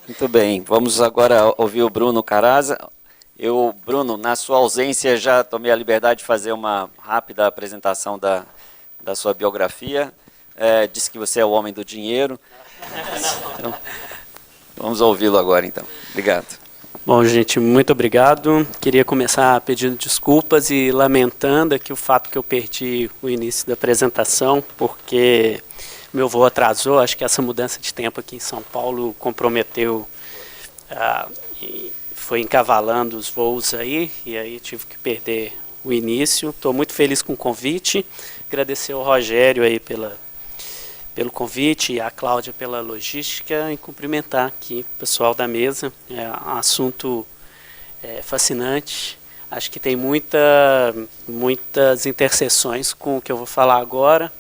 Muito bem, vamos agora ouvir o Bruno Caraza. Eu, Bruno, na sua ausência, já tomei a liberdade de fazer uma rápida apresentação da sua biografia. Disse que você é o homem do dinheiro. Então, vamos ouvi-lo agora, então. Obrigado. Bom, gente, muito obrigado. Queria começar pedindo desculpas e lamentando aqui o fato que eu perdi o início da apresentação, porque meu voo atrasou. Acho que essa mudança de tempo aqui em São Paulo comprometeu, e foi encavalando os voos aí, e aí tive que perder o início. Estou muito feliz com o convite. Agradecer ao Rogério aí pelo convite e a Cláudia pela logística, e cumprimentar aqui o pessoal da mesa. É um assunto fascinante. Acho que tem muitas interseções com o que eu vou falar agora.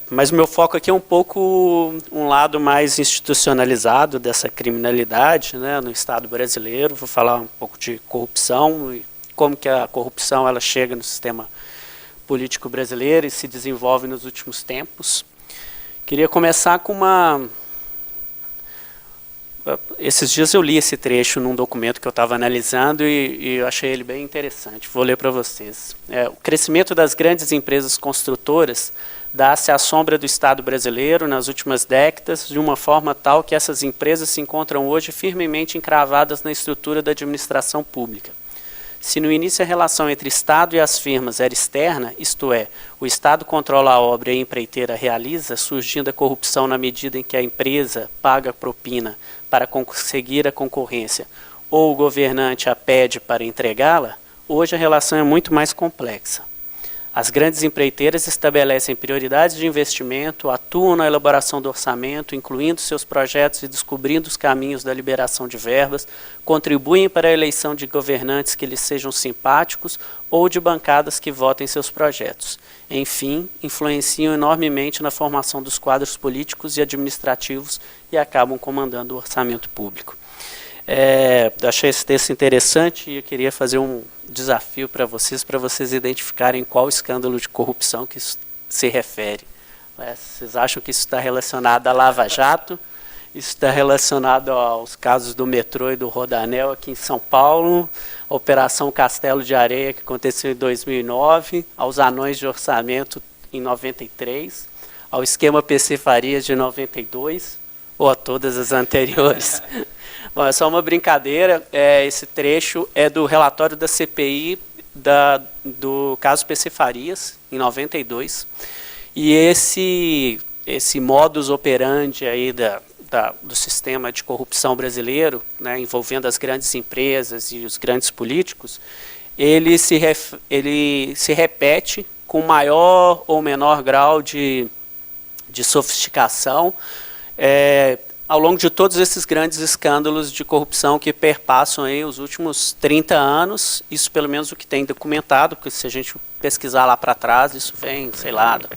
Mas o meu foco aqui é um pouco um lado mais institucionalizado dessa criminalidade, né, no Estado brasileiro. Vou falar um pouco de corrupção e como que a corrupção ela chega no sistema político brasileiro e se desenvolve nos últimos tempos. Queria começar com esses dias eu li esse trecho num documento que eu estava analisando e eu achei ele bem interessante. Vou ler para vocês. O crescimento das grandes empresas construtoras dá-se à sombra do Estado brasileiro nas últimas décadas de uma forma tal que essas empresas se encontram hoje firmemente encravadas na estrutura da administração pública. Se no início a relação entre Estado e as firmas era externa, isto é, o Estado controla a obra e a empreiteira realiza, surgindo a corrupção na medida em que a empresa paga propina para conseguir a concorrência, ou o governante a pede para entregá-la, hoje a relação é muito mais complexa. As grandes empreiteiras estabelecem prioridades de investimento, atuam na elaboração do orçamento, incluindo seus projetos e descobrindo os caminhos da liberação de verbas, contribuem para a eleição de governantes que lhes sejam simpáticos ou de bancadas que votem seus projetos. Enfim, influenciam enormemente na formação dos quadros políticos e administrativos e acabam comandando o orçamento público. Achei esse texto interessante e eu queria fazer um desafio para vocês identificarem qual escândalo de corrupção que isso se refere. Vocês acham que isso está relacionado à Lava Jato? Isso está relacionado aos casos do metrô e do Rodanel aqui em São Paulo, a Operação Castelo de Areia, que aconteceu em 2009, aos anões de orçamento em 93, ao esquema PC Farias de 92, ou a todas as anteriores. Bom, é só uma brincadeira. Esse trecho é do relatório da CPI do caso PC Farias, em 92. E esse modus operandi aí do sistema de corrupção brasileiro, né, envolvendo as grandes empresas e os grandes políticos, ele se repete com maior ou menor grau de sofisticação, ao longo de todos esses grandes escândalos de corrupção que perpassam aí os últimos 30 anos, isso pelo menos o que tem documentado, porque se a gente pesquisar lá para trás, isso vem, sei lá, da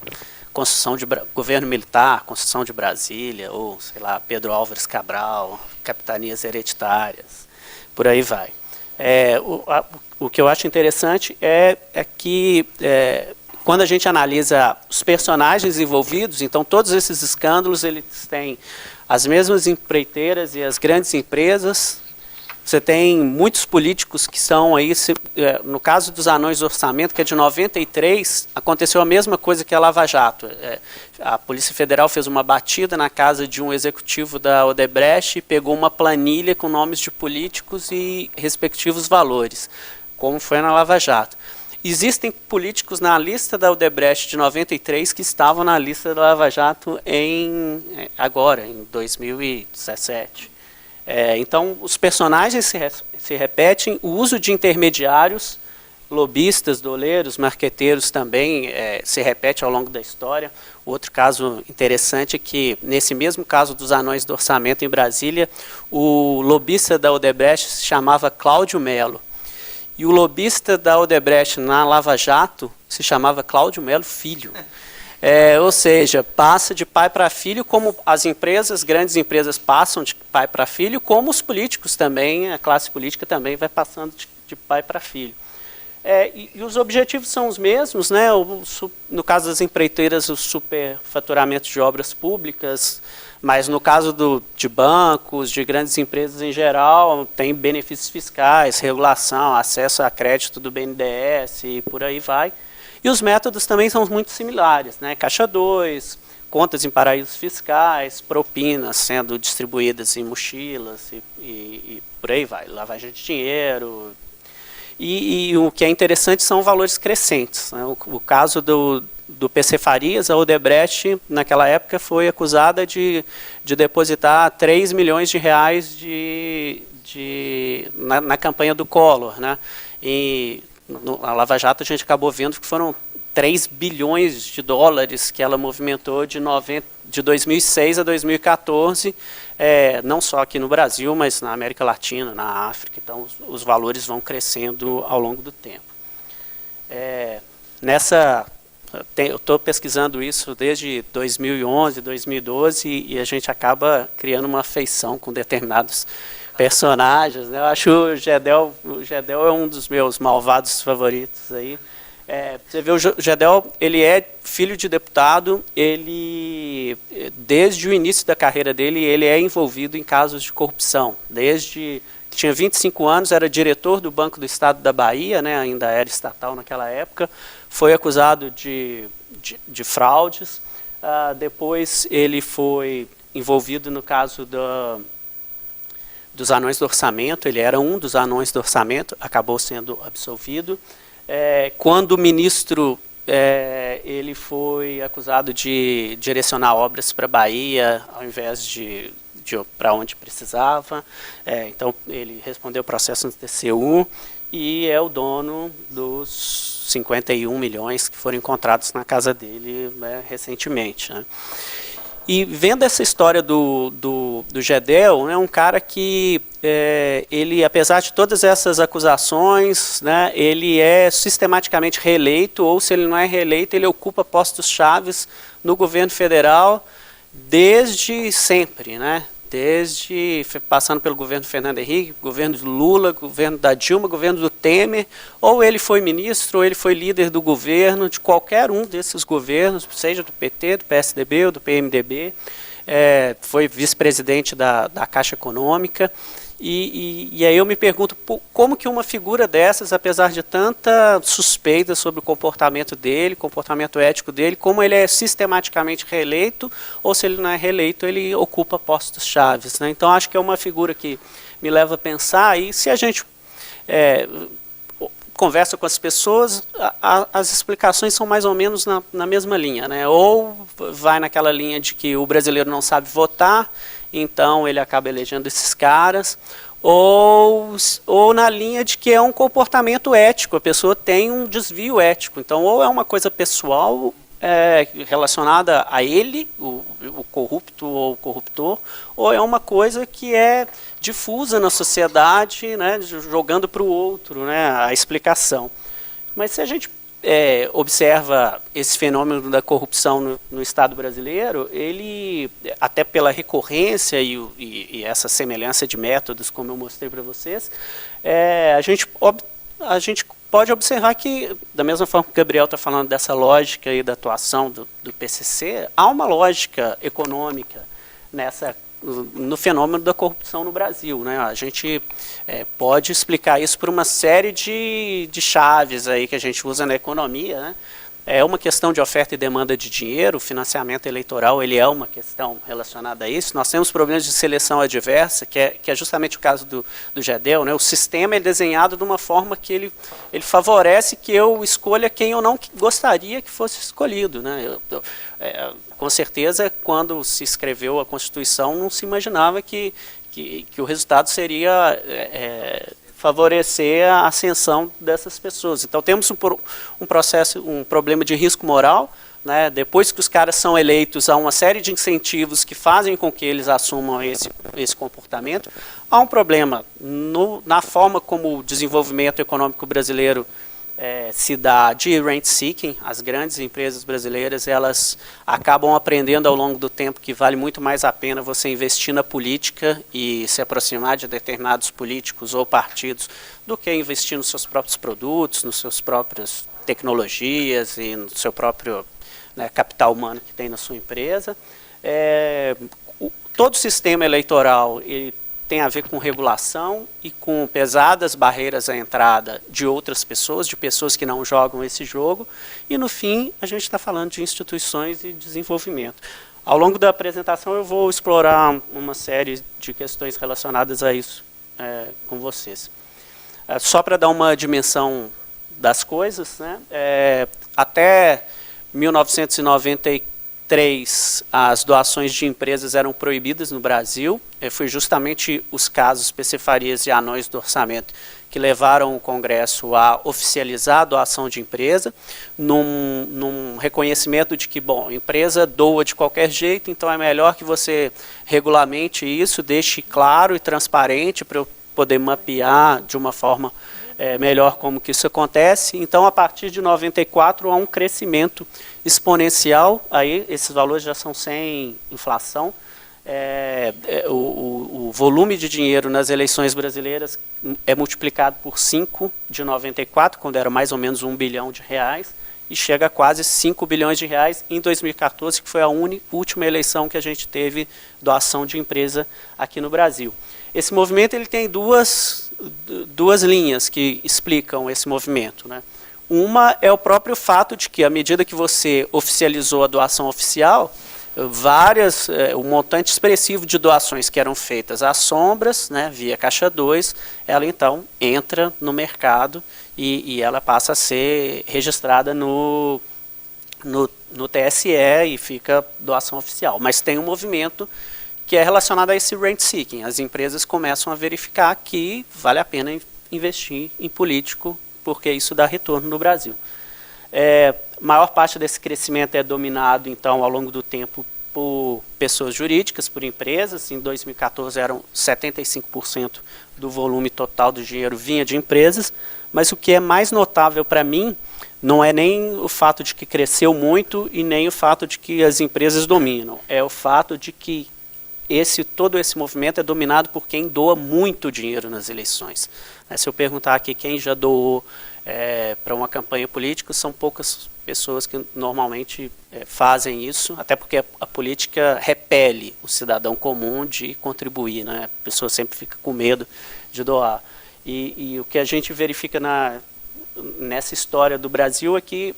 construção de governo militar, construção de Brasília, ou, sei lá, Pedro Álvares Cabral, capitanias hereditárias, por aí vai. O que eu acho interessante é que quando a gente analisa os personagens envolvidos, então todos esses escândalos, eles têm as mesmas empreiteiras e as grandes empresas. Você tem muitos políticos que são aí, no caso dos anões do orçamento, que é de 93, aconteceu a mesma coisa que a Lava Jato. A Polícia Federal fez uma batida na casa de um executivo da Odebrecht e pegou uma planilha com nomes de políticos e respectivos valores, como foi na Lava Jato. Existem políticos na lista da Odebrecht de 93 que estavam na lista da Lava Jato agora, em 2017. Então, os personagens se repetem, o uso de intermediários, lobistas, doleiros, marqueteiros também se repete ao longo da história. Outro caso interessante é que, nesse mesmo caso dos anões do orçamento em Brasília, o lobista da Odebrecht se chamava Cláudio Melo. E o lobista da Odebrecht na Lava Jato se chamava Cláudio Melo Filho. Ou seja, passa de pai para filho, como as empresas, grandes empresas passam de pai para filho, como os políticos também, a classe política também vai passando de pai para filho. E os objetivos são os mesmos, né? No caso das empreiteiras, o superfaturamento de obras públicas, mas no caso de bancos, de grandes empresas em geral, tem benefícios fiscais, regulação, acesso a crédito do BNDES e por aí vai. E os métodos também são muito similares, né? Caixa 2, contas em paraísos fiscais, propinas sendo distribuídas em mochilas e por aí vai, lavagem de dinheiro. E o que é interessante são valores crescentes, né? O caso do PC Farias, a Odebrecht, naquela época, foi acusada de depositar 3 milhões de reais na campanha do Collor, né? E a Lava Jato a gente acabou vendo que foram 3 bilhões de dólares que ela movimentou de 2006 a 2014, não só aqui no Brasil, mas na América Latina, na África. Então, os valores vão crescendo ao longo do tempo. Eu estou pesquisando isso desde 2011, 2012, e a gente acaba criando uma afeição com determinados personagens, né? Eu acho o Gedel é um dos meus malvados favoritos aí. Você vê, o Gedel, ele é filho de deputado, desde o início da carreira dele, ele é envolvido em casos de corrupção. Desde que tinha 25 anos, era diretor do Banco do Estado da Bahia, né, ainda era estatal naquela época, foi acusado de fraudes. Depois ele foi envolvido no caso dos anões do orçamento, ele era um dos anões do orçamento, acabou sendo absolvido. Quando o ministro, ele foi acusado de direcionar obras para a Bahia, ao invés de para onde precisava. Então, ele respondeu o processo no TCU e é o dono dos 51 milhões que foram encontrados na casa dele, né, recentemente, né? E vendo essa história do Gedel, é um cara que, ele, apesar de todas essas acusações, né, ele é sistematicamente reeleito, ou se ele não é reeleito, ele ocupa postos chaves no governo federal desde sempre, né? Passando pelo governo do Fernando Henrique, governo do Lula, governo da Dilma, governo do Temer, ou ele foi ministro, ou ele foi líder do governo, de qualquer um desses governos, seja do PT, do PSDB ou do PMDB, foi vice-presidente da Caixa Econômica, e aí eu me pergunto como que uma figura dessas, apesar de tanta suspeita sobre o comportamento dele, comportamento ético dele, como ele é sistematicamente reeleito, ou se ele não é reeleito, ele ocupa postos chaves, né? Então, acho que é uma figura que me leva a pensar, e se a gente conversa com as pessoas, as explicações são mais ou menos na mesma linha, né? Ou vai naquela linha de que o brasileiro não sabe votar, então ele acaba elegendo esses caras, ou na linha de que é um comportamento ético, a pessoa tem um desvio ético. Então, ou é uma coisa pessoal relacionada a ele, o corrupto ou o corruptor, ou é uma coisa que é difusa na sociedade, né, jogando para o outro, né, a explicação. Mas se a gente observa esse fenômeno da corrupção no Estado brasileiro, ele, até pela recorrência e essa semelhança de métodos, como eu mostrei para vocês, a gente pode observar que, da mesma forma que o Gabriel está falando dessa lógica aí da atuação do PCC, há uma lógica econômica no fenômeno da corrupção no Brasil, né? A gente pode explicar isso por uma série de chaves aí que a gente usa na economia, né? É uma questão de oferta e demanda de dinheiro, o financiamento eleitoral ele é uma questão relacionada a isso. Nós temos problemas de seleção adversa, que é justamente o caso do Gedel, né? O sistema é desenhado de uma forma que ele favorece que eu escolha quem eu não gostaria que fosse escolhido, né? Com certeza, quando se escreveu a Constituição, não se imaginava que o resultado seria favorecer a ascensão dessas pessoas. Então, temos um problema de risco moral, né? Depois que os caras são eleitos, há uma série de incentivos que fazem com que eles assumam esse comportamento. Há um problema na forma como o desenvolvimento econômico brasileiro se dá de rent seeking. As grandes empresas brasileiras, elas acabam aprendendo ao longo do tempo que vale muito mais a pena você investir na política e se aproximar de determinados políticos ou partidos do que investir nos seus próprios produtos, nos seus próprios tecnologias e no seu próprio, né, capital humano que tem na sua empresa. Todo o sistema eleitoral ele tem a ver com regulação e com pesadas barreiras à entrada de outras pessoas, de pessoas que não jogam esse jogo, e no fim a gente está falando de instituições e desenvolvimento. Ao longo da apresentação eu vou explorar uma série de questões relacionadas a isso com vocês. Só para dar uma dimensão das coisas, né, até 1993, as doações de empresas eram proibidas no Brasil. Foi justamente os casos Pecefarias e Anões do Orçamento que levaram o Congresso a oficializar a doação de empresa, num reconhecimento de que, bom, a empresa doa de qualquer jeito, então é melhor que você regulamente isso, deixe claro e transparente para eu poder mapear de uma forma melhor como que isso acontece. Então, a partir de 94, há um crescimento exponencial, aí esses valores já são sem inflação. O volume de dinheiro nas eleições brasileiras é multiplicado por 5 de 94, quando era mais ou menos R$1 bilhão, e chega a quase 5 bilhões de reais em 2014, que foi a última eleição que a gente teve doação de empresa aqui no Brasil. Esse movimento ele tem duas linhas que explicam esse movimento, né? Uma é o próprio fato de que, à medida que você oficializou a doação oficial, um montante expressivo de doações que eram feitas às sombras, né, via Caixa 2, ela então entra no mercado e ela passa a ser registrada no TSE e fica doação oficial. Mas tem um movimento que é relacionado a esse rent seeking. As empresas começam a verificar que vale a pena investir em político, porque isso dá retorno no Brasil. Maior parte desse crescimento é dominado, então, ao longo do tempo, por pessoas jurídicas, por empresas. Em 2014, eram 75% do volume total do dinheiro vinha de empresas, mas o que é mais notável para mim não é nem o fato de que cresceu muito e nem o fato de que as empresas dominam, é o fato de que todo esse movimento é dominado por quem doa muito dinheiro nas eleições. Se eu perguntar aqui quem já doou para uma campanha política, são poucas pessoas que normalmente fazem isso, até porque a política repele o cidadão comum de contribuir, né? A pessoa sempre fica com medo de doar. E o que a gente verifica nessa história do Brasil é que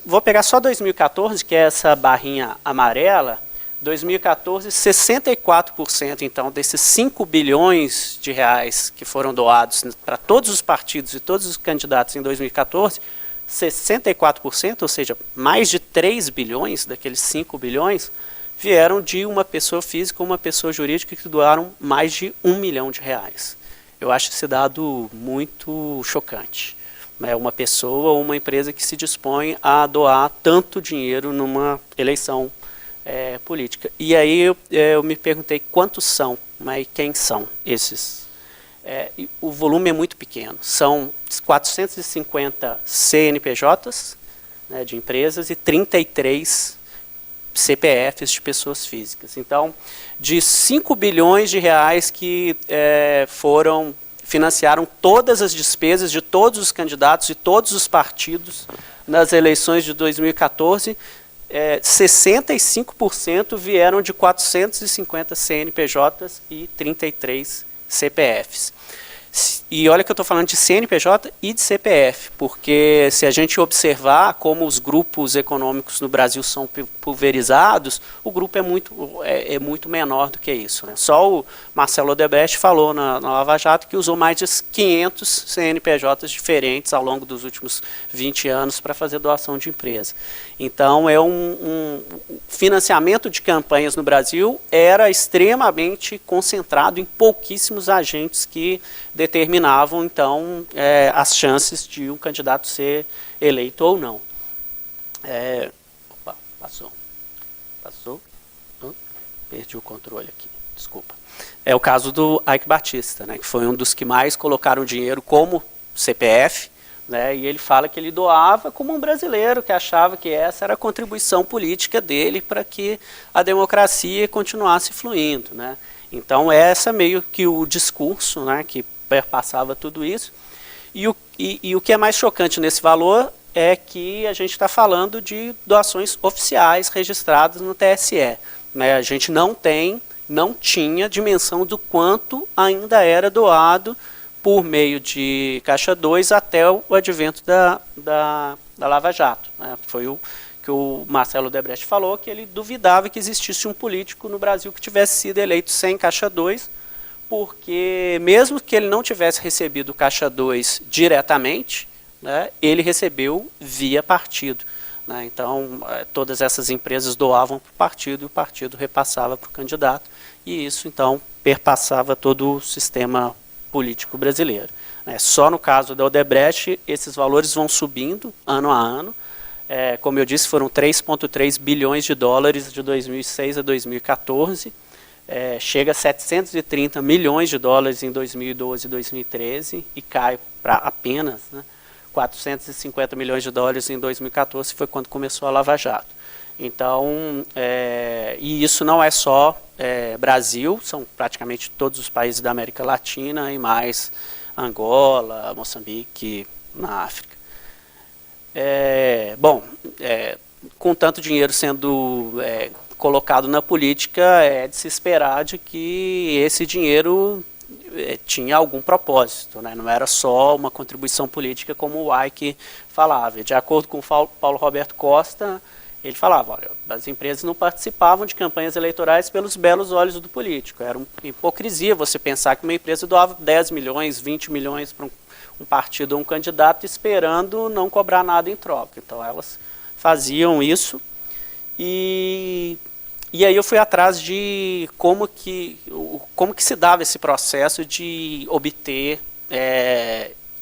vou pegar só 2014, que é essa barrinha amarela. 2014, 64%, então, desses 5 bilhões de reais que foram doados para todos os partidos e todos os candidatos em 2014, 64%, ou seja, mais de 3 bilhões daqueles 5 bilhões, vieram de uma pessoa física ou uma pessoa jurídica que doaram mais de R$1 milhão. Eu acho esse dado muito chocante. É uma pessoa ou uma empresa que se dispõe a doar tanto dinheiro numa eleição política. E aí eu me perguntei quantos são, né, e quem são esses. O volume é muito pequeno. São 450 CNPJs, né, de empresas e 33 CPFs de pessoas físicas. Então, de 5 bilhões de reais que financiaram todas as despesas de todos os candidatos e todos os partidos nas eleições de 2014, 65% vieram de 450 CNPJs e 33 CPFs. E olha que eu estou falando de CNPJ e de CPF, porque se a gente observar como os grupos econômicos no Brasil são pulverizados, o grupo é muito menor do que isso, né? Só o Marcelo Odebrecht falou na Lava Jato que usou mais de 500 CNPJs diferentes ao longo dos últimos 20 anos para fazer doação de empresa. Então, um financiamento de campanhas no Brasil era extremamente concentrado em pouquíssimos agentes que determinavam, então, as chances de um candidato ser eleito ou não. Opa, passou. Perdi o controle aqui, desculpa. É o caso do Ike Batista, né, que foi um dos que mais colocaram dinheiro como CPF, né, e ele fala que ele doava como um brasileiro, que achava que essa era a contribuição política dele para que a democracia continuasse fluindo, né. Então, essa meio que o discurso, né, que perpassava tudo isso. E o que é mais chocante nesse valor é que a gente está falando de doações oficiais registradas no TSE. Né? A gente não tinha dimensão do quanto ainda era doado por meio de Caixa 2 até o advento da Lava Jato. Né? Foi o que o Marcelo Odebrecht falou, que ele duvidava que existisse um político no Brasil que tivesse sido eleito sem Caixa 2, porque mesmo que ele não tivesse recebido o Caixa 2 diretamente, né, ele recebeu via partido. Né? Então, todas essas empresas doavam para o partido e o partido repassava para o candidato, e isso, então, perpassava todo o sistema político brasileiro. Né? Só no caso da Odebrecht, esses valores vão subindo ano a ano. Como eu disse, foram 3,3 bilhões de dólares de 2006 a 2014, chega a 730 milhões de dólares em 2012 e 2013 e cai para apenas, né, 450 milhões de dólares em 2014, foi quando começou a Lava Jato. Então, e isso não é só Brasil, são praticamente todos os países da América Latina e mais Angola, Moçambique, na África. Com tanto dinheiro sendo colocado na política, é de se esperar de que esse dinheiro tinha algum propósito, né? Não era só uma contribuição política como o Ike falava. De acordo com o Paulo Roberto Costa, ele falava, olha, as empresas não participavam de campanhas eleitorais pelos belos olhos do político. Era uma hipocrisia você pensar que uma empresa doava 10 milhões, 20 milhões para um partido ou um candidato esperando não cobrar nada em troca. Então, elas faziam isso. E aí eu fui atrás de como que se dava esse processo de obter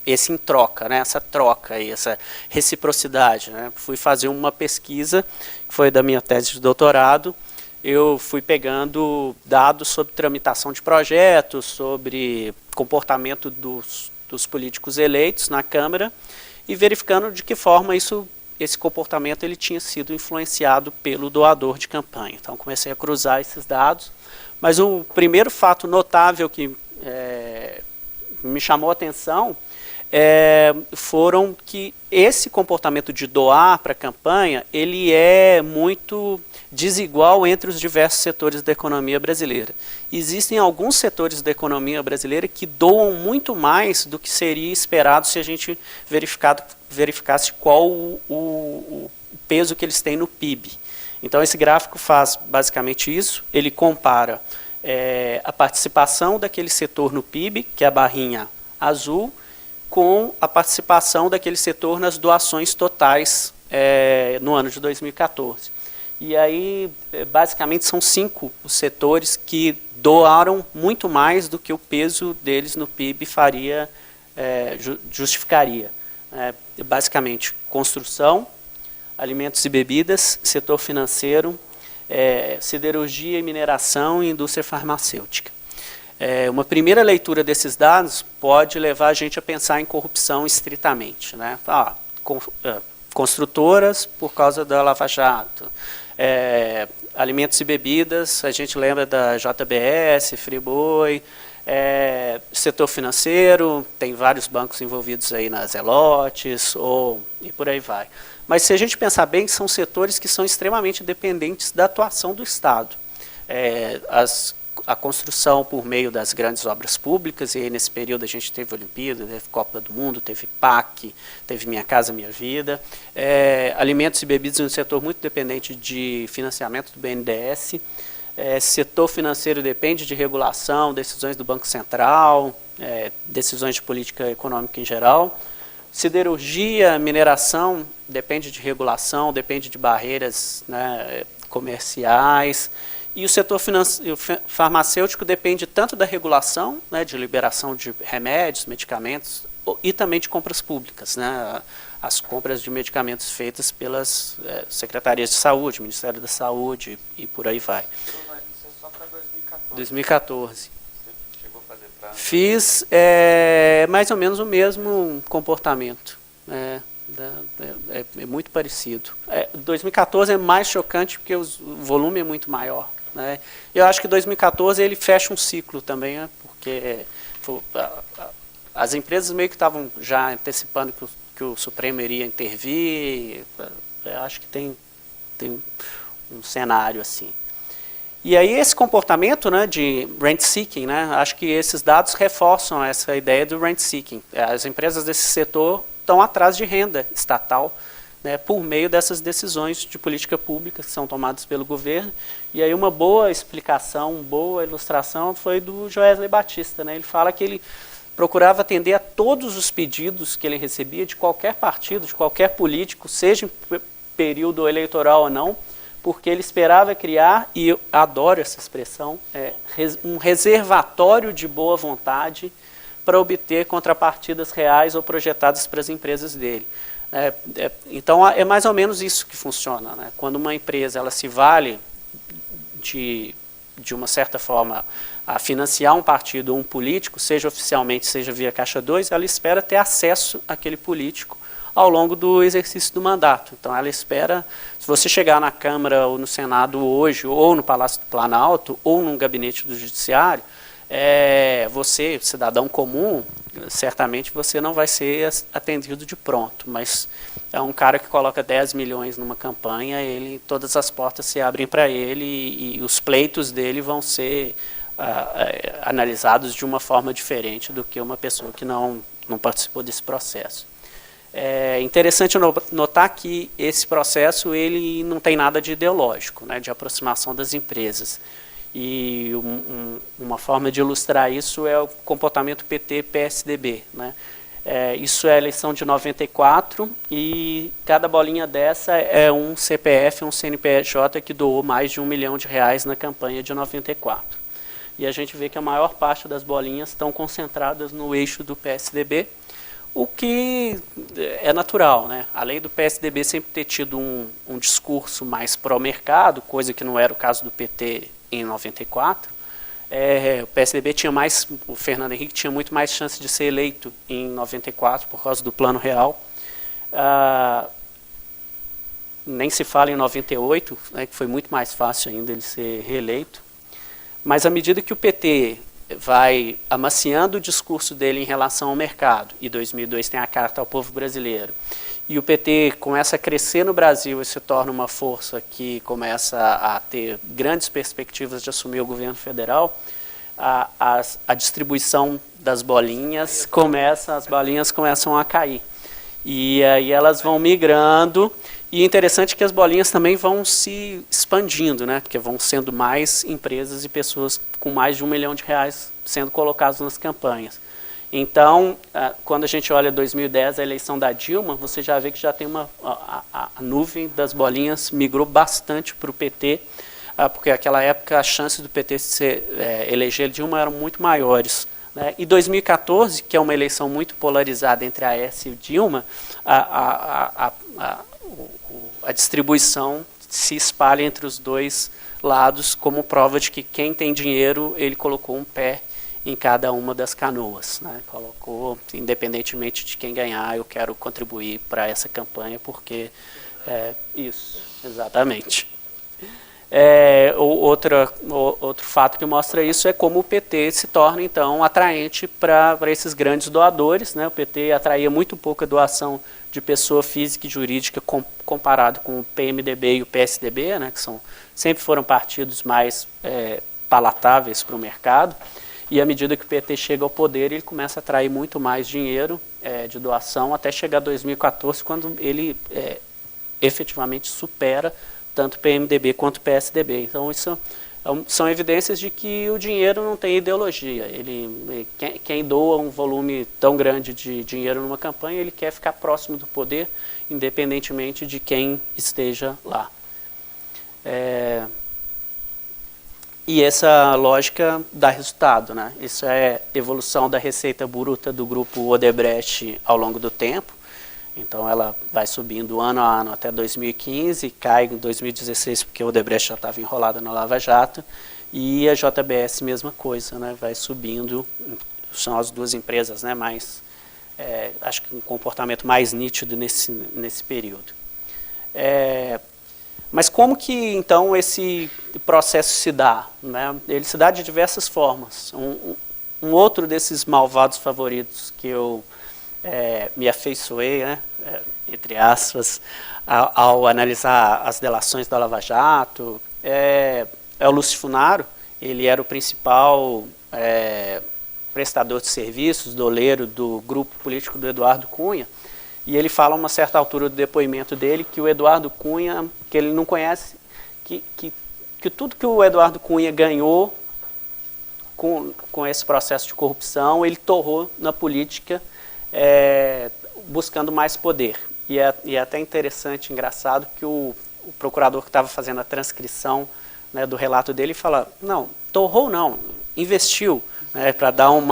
esse em troca, né, essa troca, essa reciprocidade. Né. Fui fazer uma pesquisa, que foi da minha tese de doutorado. Eu fui pegando dados sobre tramitação de projetos, sobre comportamento dos políticos eleitos na Câmara e verificando de que forma esse comportamento ele tinha sido influenciado pelo doador de campanha. Então, comecei a cruzar esses dados, mas o primeiro fato notável que me chamou a atenção foram que esse comportamento de doar para a campanha, ele é muito desigual entre os diversos setores da economia brasileira. Existem alguns setores da economia brasileira que doam muito mais do que seria esperado se a gente verificasse qual o peso que eles têm no PIB. Então, esse gráfico faz basicamente isso, ele compara a participação daquele setor no PIB, que é a barrinha azul, com a participação daquele setor nas doações totais no ano de 2014. E aí, basicamente, são 5 os setores que doaram muito mais do que o peso deles no PIB justificaria. Basicamente, construção, alimentos e bebidas, setor financeiro, siderurgia e mineração e indústria farmacêutica. Uma primeira leitura desses dados pode levar a gente a pensar em corrupção estritamente. Né? Construtoras por causa da Lava Jato, alimentos e bebidas, a gente lembra da JBS, Friboi, setor financeiro, tem vários bancos envolvidos aí nas Zelotes, e por aí vai. Mas se a gente pensar bem, são setores que são extremamente dependentes da atuação do Estado. A construção por meio das grandes obras públicas, e aí nesse período a gente teve Olimpíada, teve Copa do Mundo, teve PAC, teve Minha Casa Minha Vida, alimentos e bebidas é um setor muito dependente de financiamento do BNDES, setor financeiro depende de regulação, decisões do Banco Central, decisões de política econômica em geral, siderurgia, mineração, depende de regulação, depende de barreiras, né, comerciais. E o setor farmacêutico depende tanto da regulação, né, de liberação de remédios, medicamentos, e também de compras públicas, né, as compras de medicamentos feitas pelas secretarias de saúde, Ministério da Saúde e por aí vai. Isso é só para 2014. 2014. Você chegou a fazer para Fiz mais ou menos o mesmo comportamento. É muito parecido. 2014 é mais chocante porque o volume é muito maior, né? Eu acho que 2014 ele fecha um ciclo também, né? Porque as empresas meio que estavam já antecipando que o Supremo iria intervir. Eu acho que tem um cenário assim. E aí esse comportamento, né, de rent seeking, né, acho que esses dados reforçam essa ideia do rent seeking. As empresas desse setor estão atrás de renda estatal, né, por meio dessas decisões de política pública que são tomadas pelo governo. E aí uma boa explicação, uma boa ilustração foi do Joesley Batista, né? Ele fala que ele procurava atender a todos os pedidos que ele recebia de qualquer partido, de qualquer político, seja em período eleitoral ou não, porque ele esperava criar, e eu adoro essa expressão, um reservatório de boa vontade para obter contrapartidas reais ou projetadas para as empresas dele. Então, é mais ou menos isso que funciona, né? Quando uma empresa ela se vale de uma certa forma, a financiar um partido ou um político, seja oficialmente, seja via Caixa 2, ela espera ter acesso àquele político ao longo do exercício do mandato. Então, ela espera, se você chegar na Câmara ou no Senado hoje, ou no Palácio do Planalto, ou num gabinete do Judiciário, você, cidadão comum, certamente você não vai ser atendido de pronto, mas é um cara que coloca 10 milhões numa campanha, todas as portas se abrem para ele e os pleitos dele vão ser analisados de uma forma diferente do que uma pessoa que não participou desse processo. É interessante notar que esse processo ele não tem nada de ideológico, né, de aproximação das empresas. E uma forma de ilustrar isso é o comportamento PT-PSDB, né? Isso é a eleição de 94 e cada bolinha dessa é um CPF, um CNPJ que doou mais de R$1 milhão na campanha de 94. E a gente vê que a maior parte das bolinhas estão concentradas no eixo do PSDB, o que é natural, né? Além do PSDB sempre ter tido um discurso mais pró-mercado, coisa que não era o caso do PT em 94, o PSDB tinha mais, o Fernando Henrique tinha muito mais chance de ser eleito em 94 por causa do Plano Real. Nem se fala em 98, né, que foi muito mais fácil ainda ele ser reeleito. Mas à medida que o PT vai amaciando o discurso dele em relação ao mercado, e 2002 tem a Carta ao Povo Brasileiro, e o PT começa a crescer no Brasil e se torna uma força que começa a ter grandes perspectivas de assumir o governo federal, a distribuição das bolinhas as bolinhas começam a cair. E aí elas vão migrando, e é interessante que as bolinhas também vão se expandindo, né? Porque vão sendo mais empresas e pessoas com mais de R$1 milhão sendo colocadas nas campanhas. Então, quando a gente olha 2010, a eleição da Dilma, você já vê que já tem a nuvem das bolinhas migrou bastante para o PT, porque naquela época as chances do PT eleger Dilma eram muito maiores, né? E 2014, que é uma eleição muito polarizada entre a Aécio e Dilma, a distribuição se espalha entre os dois lados como prova de que quem tem dinheiro, ele colocou um pé em cada uma das canoas, né? Colocou, independentemente de quem ganhar, eu quero contribuir para essa campanha, porque isso, exatamente. Outro fato que mostra isso é como o PT se torna, então, atraente para esses grandes doadores, né? O PT atraía muito pouca doação de pessoa física e jurídica comparado com o PMDB e o PSDB, né? Que sempre foram partidos mais palatáveis para o mercado. E à medida que o PT chega ao poder, ele começa a atrair muito mais dinheiro de doação, até chegar a 2014, quando ele efetivamente supera tanto o PMDB quanto o PSDB. Então, isso são evidências de que o dinheiro não tem ideologia. Quem doa um volume tão grande de dinheiro numa campanha, ele quer ficar próximo do poder, independentemente de quem esteja lá. E essa lógica dá resultado, né? Isso é evolução da receita bruta do grupo Odebrecht ao longo do tempo. Então ela vai subindo ano a ano até 2015, cai em 2016 porque o Odebrecht já estava enrolado na Lava Jato, e a JBS mesma coisa, né? Vai subindo são as duas empresas, né, mais, acho que um comportamento mais nítido nesse período. Mas como que, então, esse processo se dá? Né? Ele se dá de diversas formas. Um outro desses malvados favoritos que eu me afeiçoei, né, entre aspas, ao analisar as delações da Lava Jato, é o Lúcio Funaro. Ele era o principal prestador de serviços, doleiro do grupo político do Eduardo Cunha, e ele fala a uma certa altura do depoimento dele que o Eduardo Cunha, que ele não conhece, que tudo que o Eduardo Cunha ganhou com esse processo de corrupção, ele torrou na política, buscando mais poder. E é até interessante, engraçado, que o procurador que estava fazendo a transcrição, né, do relato dele fala, não, torrou não, investiu, né, para dar um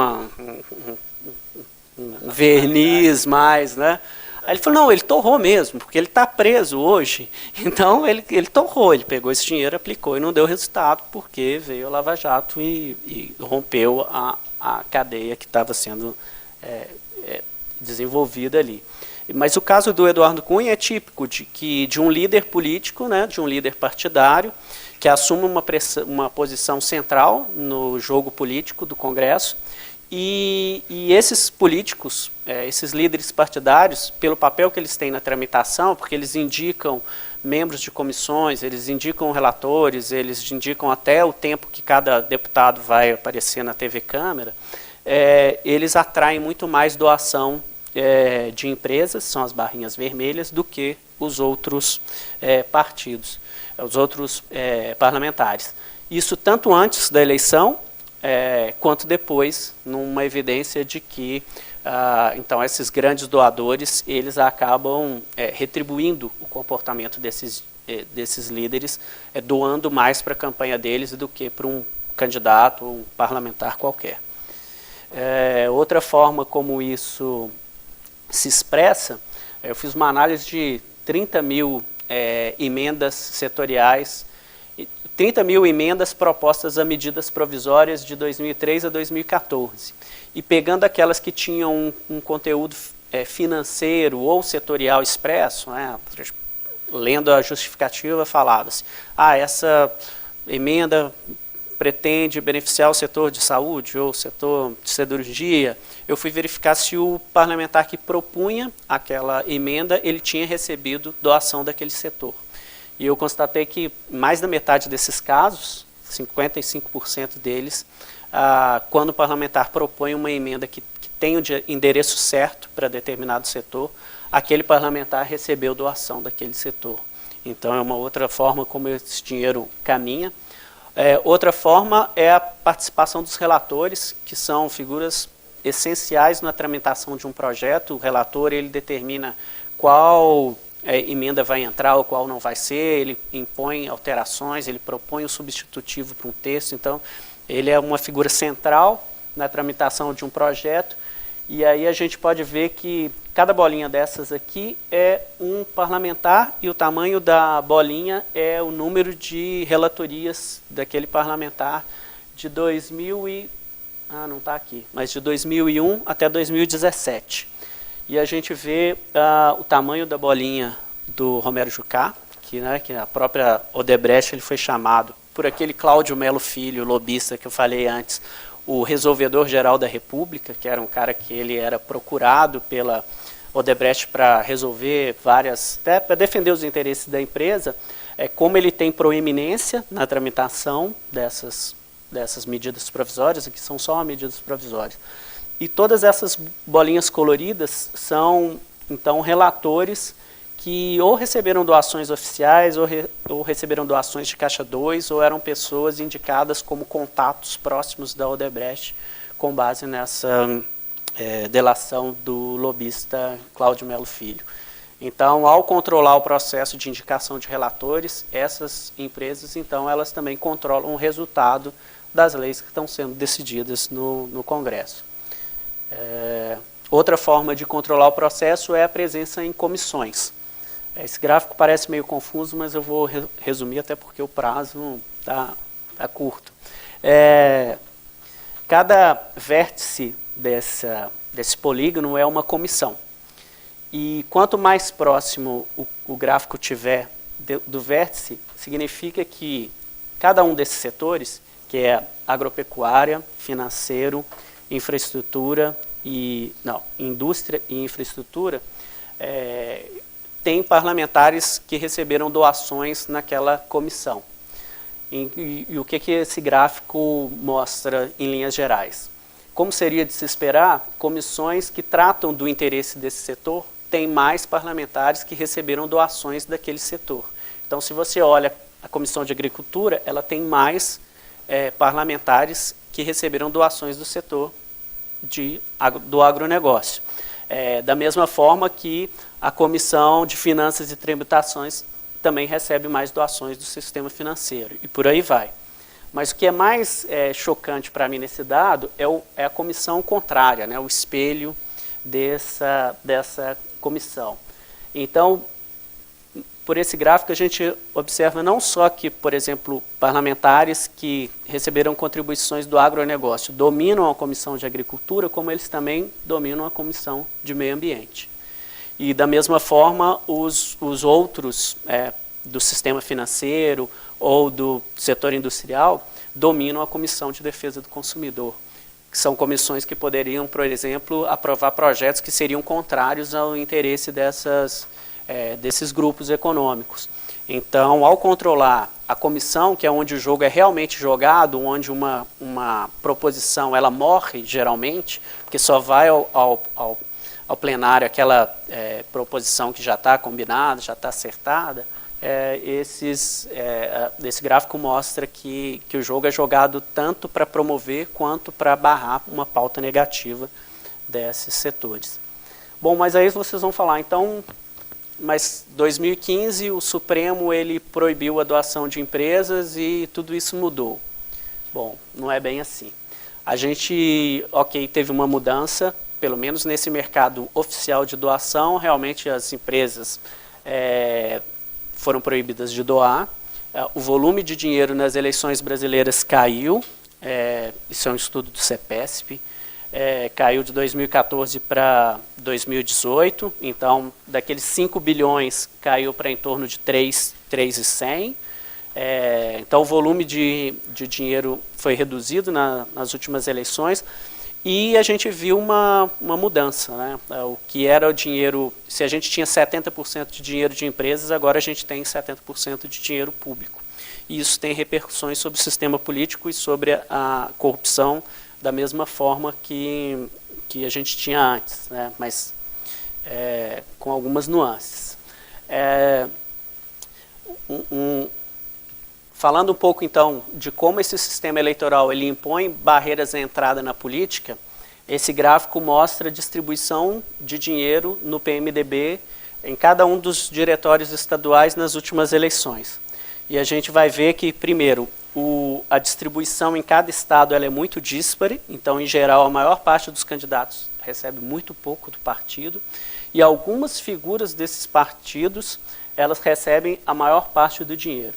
verniz mais, né? Aí ele falou, não, ele torrou mesmo, porque ele está preso hoje. Então, ele torrou, ele pegou esse dinheiro, aplicou e não deu resultado, porque veio a Lava Jato e rompeu a cadeia que estava sendo desenvolvida ali. Mas o caso do Eduardo Cunha é típico de um líder político, né, de um líder partidário, que assume uma posição central no jogo político do Congresso, e esses políticos, esses líderes partidários, pelo papel que eles têm na tramitação, porque eles indicam membros de comissões, eles indicam relatores, eles indicam até o tempo que cada deputado vai aparecer na TV Câmara, eles atraem muito mais doação de empresas, são as barrinhas vermelhas, do que os outros partidos, os outros parlamentares. Isso tanto antes da eleição, quanto depois, numa evidência de que, então, esses grandes doadores, eles acabam retribuindo o comportamento desses líderes, doando mais para a campanha deles do que para um candidato ou um parlamentar qualquer. Outra forma como isso se expressa, eu fiz uma análise de 30 mil emendas setoriais, 30 mil emendas propostas a medidas provisórias de 2003 a 2014. E pegando aquelas que tinham um conteúdo financeiro ou setorial expresso, né, lendo a justificativa, falava-se, essa emenda pretende beneficiar o setor de saúde ou o setor de cirurgia. Eu fui verificar se o parlamentar que propunha aquela emenda, ele tinha recebido doação daquele setor. E eu constatei que mais da metade desses casos, 55% deles, quando o parlamentar propõe uma emenda que tem o endereço certo para determinado setor, aquele parlamentar recebeu doação daquele setor. Então, é uma outra forma como esse dinheiro caminha. Outra forma é a participação dos relatores, que são figuras essenciais na tramitação de um projeto. O relator, ele determina qual emenda vai entrar ou qual não vai ser, ele impõe alterações, ele propõe um substitutivo para um texto. Então, ele é uma figura central na tramitação de um projeto, e aí a gente pode ver que cada bolinha dessas aqui é um parlamentar, e o tamanho da bolinha é o número de relatorias daquele parlamentar de não está aqui, mas de 2001 até 2017. E a gente vê o tamanho da bolinha do Romero Jucá, que a própria Odebrecht ele foi chamado por aquele Cláudio Melo Filho, lobista que eu falei antes, o resolvedor geral da República, que era um cara que ele era procurado pela Odebrecht para resolver até para defender os interesses da empresa, como ele tem proeminência na tramitação dessas medidas provisórias, que são só medidas provisórias. E todas essas bolinhas coloridas são, então, relatores que ou receberam doações oficiais ou receberam doações de Caixa 2, ou eram pessoas indicadas como contatos próximos da Odebrecht, com base nessa delação do lobista Cláudio Melo Filho. Então, ao controlar o processo de indicação de relatores, essas empresas, então, elas também controlam o resultado das leis que estão sendo decididas no Congresso. Outra forma de controlar o processo é a presença em comissões. Esse gráfico parece meio confuso, mas eu vou resumir, até porque o prazo está curto. Cada vértice desse polígono é uma comissão. E quanto mais próximo o gráfico tiver do vértice, significa que cada um desses setores, que é agropecuária, financeiro, infraestrutura indústria e infraestrutura, tem parlamentares que receberam doações naquela comissão. E o que esse gráfico mostra em linhas gerais? Como seria de se esperar, comissões que tratam do interesse desse setor têm mais parlamentares que receberam doações daquele setor. Então, se você olha a Comissão de Agricultura, ela tem mais parlamentares que receberam doações do setor do agronegócio. Da mesma forma que a Comissão de Finanças e Tributações também recebe mais doações do sistema financeiro, e por aí vai. Mas o que é mais chocante para mim nesse dado é a comissão contrária, né, o espelho dessa comissão. Então, por esse gráfico, a gente observa não só que, por exemplo, parlamentares que receberam contribuições do agronegócio dominam a Comissão de Agricultura, como eles também dominam a Comissão de Meio Ambiente. E, da mesma forma, os outros do sistema financeiro ou do setor industrial dominam a Comissão de Defesa do Consumidor, que são comissões que poderiam, por exemplo, aprovar projetos que seriam contrários ao interesse desses grupos econômicos. Então, ao controlar a comissão, que é onde o jogo é realmente jogado, onde uma proposição ela morre geralmente, porque só vai ao plenário aquela proposição que já está combinada, já está acertada, esse gráfico mostra que o jogo é jogado tanto para promover quanto para barrar uma pauta negativa desses setores. Bom, mas aí vocês vão falar, então, mas 2015 o Supremo ele proibiu a doação de empresas e tudo isso mudou. Bom, não é bem assim. A gente, teve uma mudança, pelo menos nesse mercado oficial de doação, realmente as empresas foram proibidas de doar. O volume de dinheiro nas eleições brasileiras caiu, isso é um estudo do CEPESP, caiu de 2014 para 2018, então daqueles 5 bilhões caiu para em torno de 3,100. Então o volume de dinheiro foi reduzido nas últimas eleições e a gente viu uma mudança, né? O que era o dinheiro, se a gente tinha 70% de dinheiro de empresas, agora a gente tem 70% de dinheiro público. E isso tem repercussões sobre o sistema político e sobre a corrupção, da mesma forma que a gente tinha antes, né? Mas com algumas nuances. Falando um pouco, então, de como esse sistema eleitoral ele impõe barreiras à entrada na política, esse gráfico mostra a distribuição de dinheiro no PMDB em cada um dos diretórios estaduais nas últimas eleições. E a gente vai ver que, primeiro, a distribuição em cada estado ela é muito díspare, então, em geral, a maior parte dos candidatos recebe muito pouco do partido, e algumas figuras desses partidos, elas recebem a maior parte do dinheiro.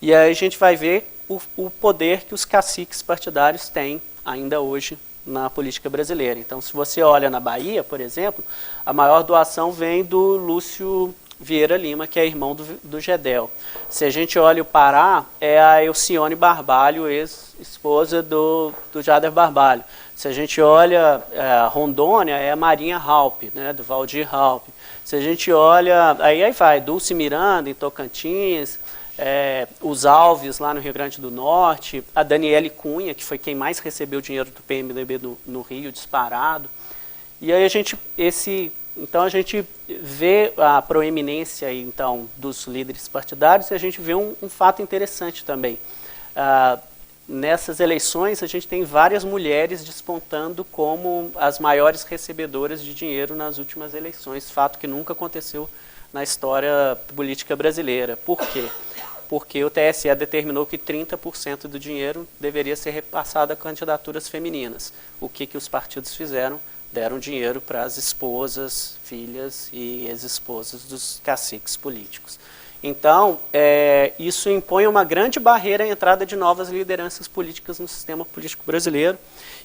E aí a gente vai ver o poder que os caciques partidários têm ainda hoje na política brasileira. Então, se você olha na Bahia, por exemplo, a maior doação vem do Lúcio Vieira Lima, que é irmão do Gedel. Se a gente olha o Pará, é a Elcione Barbalho, ex-esposa do Jader Barbalho. Se a gente olha Rondônia, é a Marinha Halpe, né, do Valdir Halpe. Se a gente olha, aí vai, Dulce Miranda, em Tocantins, os Alves, lá no Rio Grande do Norte, a Daniele Cunha, que foi quem mais recebeu dinheiro do PMDB no Rio, disparado. E aí então a gente vê a proeminência então, dos líderes partidários e a gente vê um fato interessante também. Nessas eleições, a gente tem várias mulheres despontando como as maiores recebedoras de dinheiro nas últimas eleições, fato que nunca aconteceu na história política brasileira. Por quê? Porque o TSE determinou que 30% do dinheiro deveria ser repassado a candidaturas femininas. O que os partidos fizeram? Deram dinheiro para as esposas, filhas e ex-esposas dos caciques políticos. Então, isso impõe uma grande barreira à entrada de novas lideranças políticas no sistema político brasileiro,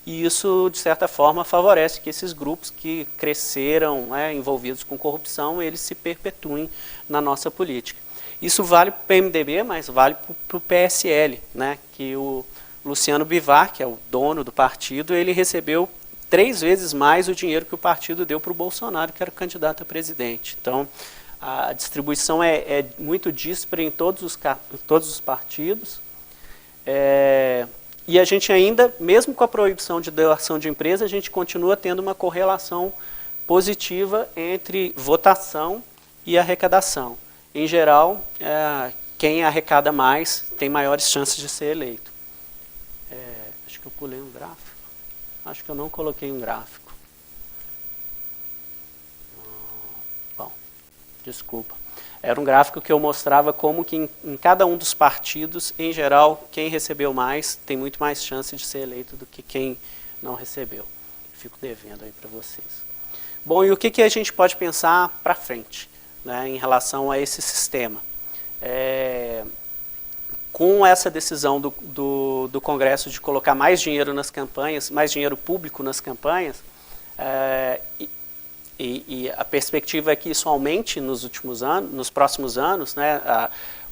e isso, de certa forma, favorece que esses grupos que cresceram envolvidos com corrupção, eles se perpetuem na nossa política. Isso vale para o PMDB, mas vale para o PSL, né, que o Luciano Bivar, que é o dono do partido, ele recebeu 3 vezes mais o dinheiro que o partido deu para o Bolsonaro, que era o candidato a presidente. Então, a distribuição é muito díspara em todos os partidos. E a gente ainda, mesmo com a proibição de doação de empresa, a gente continua tendo uma correlação positiva entre votação e arrecadação. Em geral, quem arrecada mais tem maiores chances de ser eleito. Acho que eu pulei um gráfico. Acho que eu não coloquei um gráfico. Bom, desculpa. Era um gráfico que eu mostrava como que em cada um dos partidos, em geral, quem recebeu mais tem muito mais chance de ser eleito do que quem não recebeu. Fico devendo aí para vocês. Bom, e o que a gente pode pensar para frente, né, em relação a esse sistema? Com essa decisão do Congresso de colocar mais dinheiro nas campanhas, mais dinheiro público nas campanhas, e a perspectiva é que isso aumente nos próximos anos, né?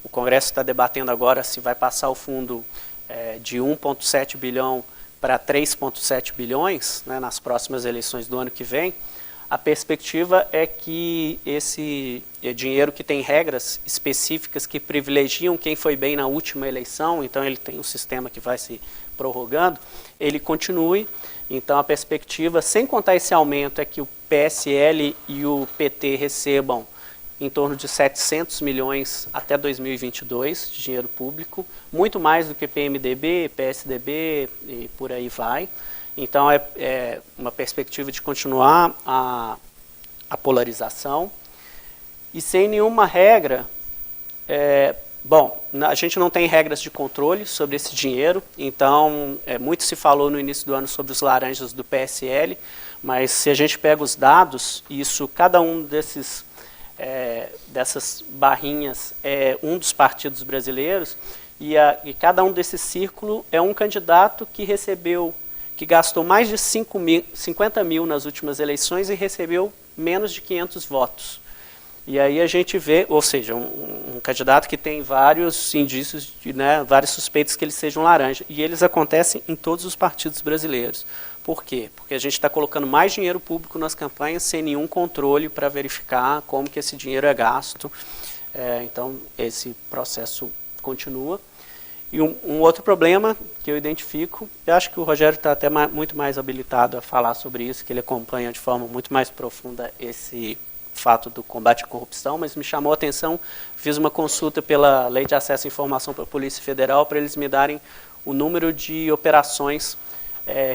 O Congresso está debatendo agora se vai passar o fundo de 1,7 bilhão para 3,7 bilhões, né, nas próximas eleições do ano que vem. A perspectiva é que esse dinheiro, que tem regras específicas que privilegiam quem foi bem na última eleição, então ele tem um sistema que vai se prorrogando, ele continue. Então a perspectiva, sem contar esse aumento, é que o PSL e o PT recebam em torno de 700 milhões até 2022 de dinheiro público, muito mais do que PMDB, PSDB e por aí vai. Então, é uma perspectiva de continuar a polarização. E sem nenhuma regra, bom, a gente não tem regras de controle sobre esse dinheiro, então, muito se falou no início do ano sobre os laranjas do PSL, mas se a gente pega os dados, cada um dessas barrinhas é um dos partidos brasileiros, e cada um desses círculos é um candidato que gastou mais de 50 mil nas últimas eleições e recebeu menos de 500 votos. E aí a gente vê, ou seja, um candidato que tem vários indícios, vários suspeitos que eles sejam laranja. E eles acontecem em todos os partidos brasileiros. Por quê? Porque a gente está colocando mais dinheiro público nas campanhas sem nenhum controle para verificar como que esse dinheiro é gasto. Então, esse processo continua. E um outro problema que eu identifico, eu acho que o Rogério está até muito mais habilitado a falar sobre isso, que ele acompanha de forma muito mais profunda esse fato do combate à corrupção, mas me chamou a atenção, fiz uma consulta pela Lei de Acesso à Informação para a Polícia Federal para eles me darem o número de operações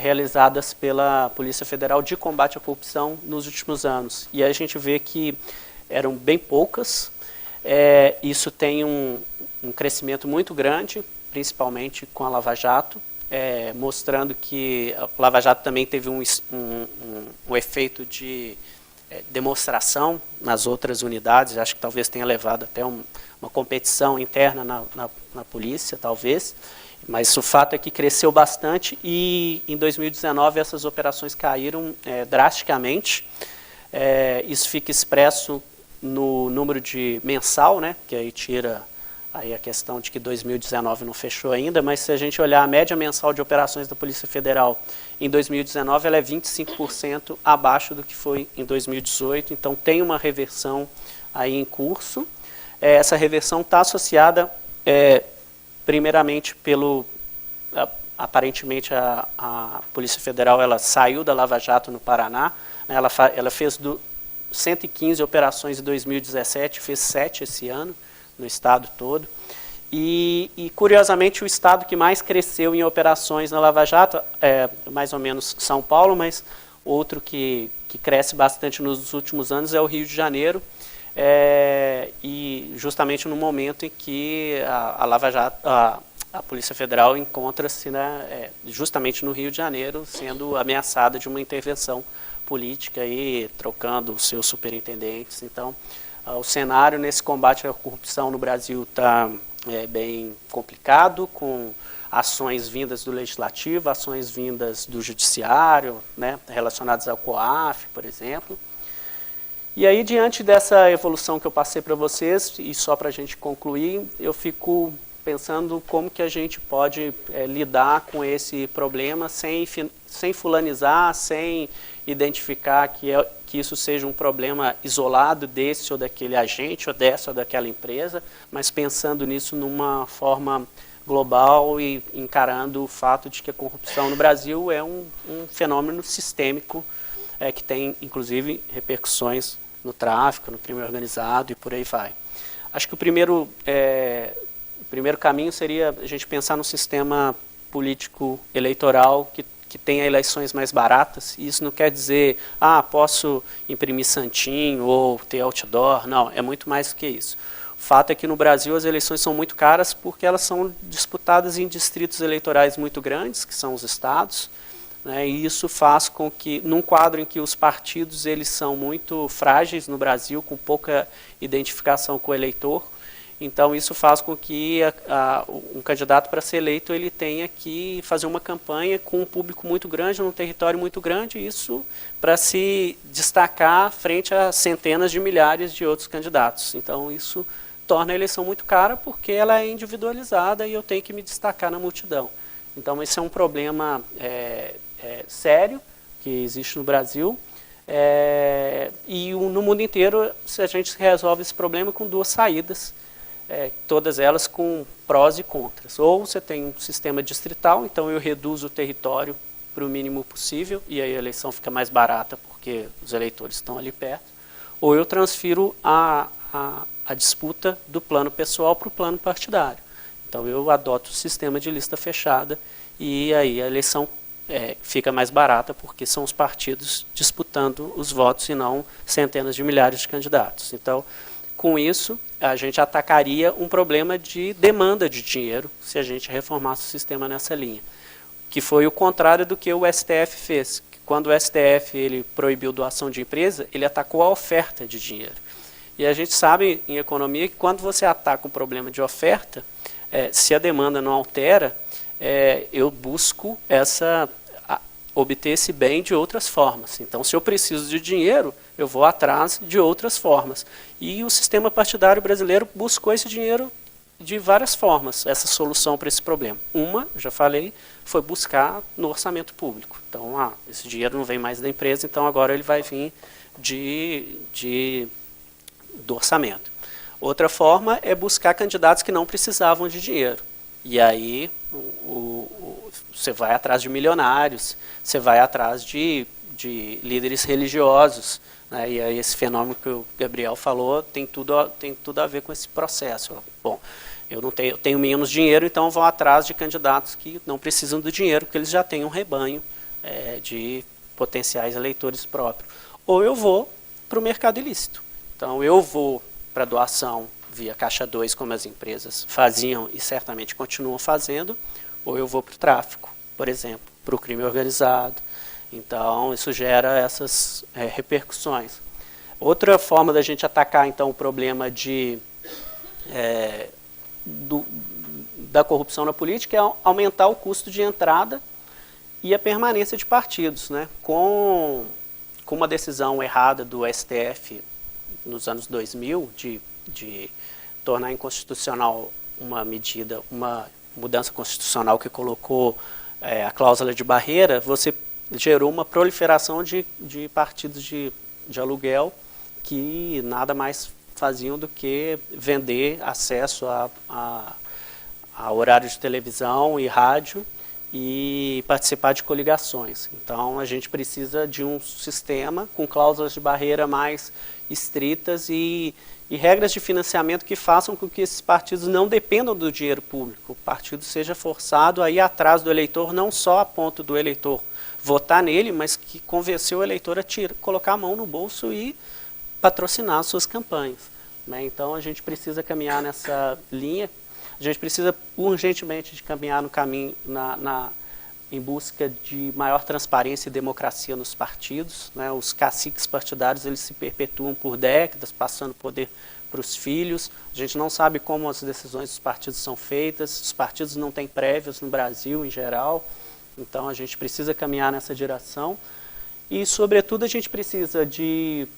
realizadas pela Polícia Federal de combate à corrupção nos últimos anos. E aí a gente vê que eram bem poucas, isso tem um crescimento muito grande, principalmente com a Lava Jato, mostrando que a Lava Jato também teve um efeito de demonstração nas outras unidades, acho que talvez tenha levado até uma competição interna na polícia, talvez, mas o fato é que cresceu bastante e em 2019 essas operações caíram drasticamente. Isso fica expresso no número de mensal, né, que aí tira aí a questão de que 2019 não fechou ainda, mas se a gente olhar a média mensal de operações da Polícia Federal em 2019, ela é 25% abaixo do que foi em 2018, então tem uma reversão aí em curso. Essa reversão está associada, primeiramente, aparentemente a Polícia Federal ela saiu da Lava Jato no Paraná, né, ela fez 115 operações em 2017, fez 7 esse ano, no estado todo. E, curiosamente, o estado que mais cresceu em operações na Lava Jato é mais ou menos São Paulo, mas outro que cresce bastante nos últimos anos é o Rio de Janeiro, e justamente no momento em que a Lava Jato, a Polícia Federal encontra-se, né, justamente no Rio de Janeiro, sendo ameaçada de uma intervenção política aí, trocando os seus superintendentes. Então, o cenário nesse combate à corrupção no Brasil está bem complicado, com ações vindas do Legislativo, ações vindas do Judiciário, né, relacionadas ao COAF, por exemplo. E aí, diante dessa evolução que eu passei para vocês, e só para a gente concluir, eu fico pensando como que a gente pode lidar com esse problema sem fulanizar, sem identificar que isso seja um problema isolado desse ou daquele agente, ou dessa ou daquela empresa, mas pensando nisso numa forma global e encarando o fato de que a corrupção no Brasil é um fenômeno sistêmico que tem, inclusive, repercussões no tráfico, no crime organizado e por aí vai. Acho que o primeiro caminho seria a gente pensar num sistema político eleitoral que tenha eleições mais baratas. E isso não quer dizer, posso imprimir santinho ou ter outdoor. Não, é muito mais do que isso. O fato é que no Brasil as eleições são muito caras porque elas são disputadas em distritos eleitorais muito grandes, que são os estados, né, e isso faz com que, num quadro em que os partidos eles são muito frágeis no Brasil, com pouca identificação com o eleitor, então isso faz com que um candidato para ser eleito ele tenha que fazer uma campanha com um público muito grande, num território muito grande, isso para se destacar frente a centenas de milhares de outros candidatos. Então isso torna a eleição muito cara porque ela é individualizada e eu tenho que me destacar na multidão. Então esse é um problema sério que existe no Brasil e no mundo inteiro a gente resolve esse problema com duas saídas, todas elas com prós e contras. Ou você tem um sistema distrital, então eu reduzo o território para o mínimo possível e aí a eleição fica mais barata porque os eleitores estão ali perto, ou eu transfiro a disputa do plano pessoal para o plano partidário. Então eu adoto o sistema de lista fechada e aí a eleição fica mais barata porque são os partidos disputando os votos e não centenas de milhares de candidatos. Então, com isso, a gente atacaria um problema de demanda de dinheiro se a gente reformasse o sistema nessa linha, que foi o contrário do que o STF fez. Quando o STF ele proibiu doação de empresa, ele atacou a oferta de dinheiro. E a gente sabe em economia que quando você ataca um problema de oferta, se a demanda não altera, eu busco obter esse bem de outras formas. Então, se eu preciso de dinheiro, eu vou atrás de outras formas. E o sistema partidário brasileiro buscou esse dinheiro de várias formas, essa solução para esse problema. Uma, já falei, foi buscar no orçamento público. Então, esse dinheiro não vem mais da empresa, então agora ele vai vir do orçamento. Outra forma é buscar candidatos que não precisavam de dinheiro. E aí você vai atrás de milionários, você vai atrás de líderes religiosos, né? E aí esse fenômeno que o Gabriel falou tem tudo a ver com esse processo. Bom, eu tenho menos dinheiro, então eu vou atrás de candidatos que não precisam do dinheiro, porque eles já têm um rebanho de potenciais eleitores próprios. Ou eu vou para o mercado ilícito. Então eu vou para doação via Caixa 2, como as empresas faziam e certamente continuam fazendo, ou eu vou para o tráfico, por exemplo, para o crime organizado. Então, isso gera essas repercussões. Outra forma da gente atacar, então, o problema da corrupção na política é aumentar o custo de entrada e a permanência de partidos, né? Com uma decisão errada do STF nos anos 2000, de tornar inconstitucional uma mudança constitucional que colocou a cláusula de barreira, você gerou uma proliferação de partidos de aluguel que nada mais faziam do que vender acesso a horário de televisão e rádio e participar de coligações. Então, a gente precisa de um sistema com cláusulas de barreira mais estritas e regras de financiamento que façam com que esses partidos não dependam do dinheiro público. O partido seja forçado a ir atrás do eleitor, não só a ponto do eleitor votar nele, mas que convencer o eleitor a colocar a mão no bolso e patrocinar as suas campanhas, né? Então, a gente precisa caminhar nessa linha. A gente precisa urgentemente de caminhar no caminho, em busca de maior transparência e democracia nos partidos, né? Os caciques partidários eles se perpetuam por décadas, passando o poder para os filhos. A gente não sabe como as decisões dos partidos são feitas, os partidos não têm prévios no Brasil em geral, então a gente precisa caminhar nessa direção. E, sobretudo, a gente precisa de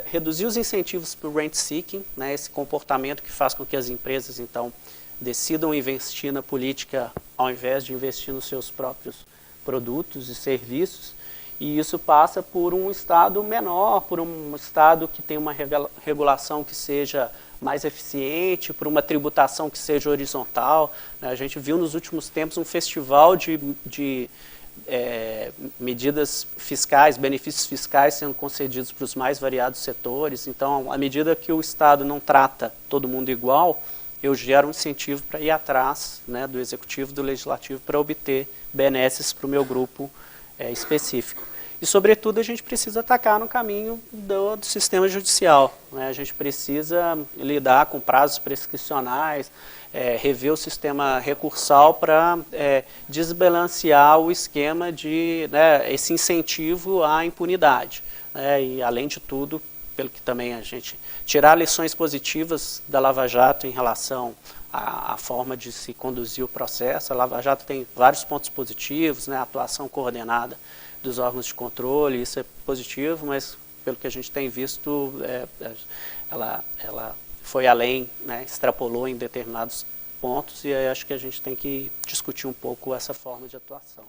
reduzir os incentivos para o rent-seeking, né? Esse comportamento que faz com que as empresas, então, decidam investir na política ao invés de investir nos seus próprios produtos e serviços, e isso passa por um Estado menor, por um Estado que tem uma regulação que seja mais eficiente, por uma tributação que seja horizontal. A gente viu nos últimos tempos um festival de medidas fiscais, benefícios fiscais sendo concedidos para os mais variados setores. Então, à medida que o Estado não trata todo mundo igual, eu gero um incentivo para ir atrás, né, do executivo, do legislativo, para obter benesses para o meu grupo específico. E, sobretudo, a gente precisa atacar no caminho do sistema judicial, né? A gente precisa lidar com prazos prescricionais, rever o sistema recursal para desbalancear o esquema de, né, esse incentivo à impunidade, né? E, além de tudo, pelo que também a gente tirar lições positivas da Lava Jato em relação à forma de se conduzir o processo. A Lava Jato tem vários pontos positivos, né, a atuação coordenada dos órgãos de controle, isso é positivo, mas pelo que a gente tem visto, ela foi além, né, extrapolou em determinados pontos, e aí acho que a gente tem que discutir um pouco essa forma de atuação.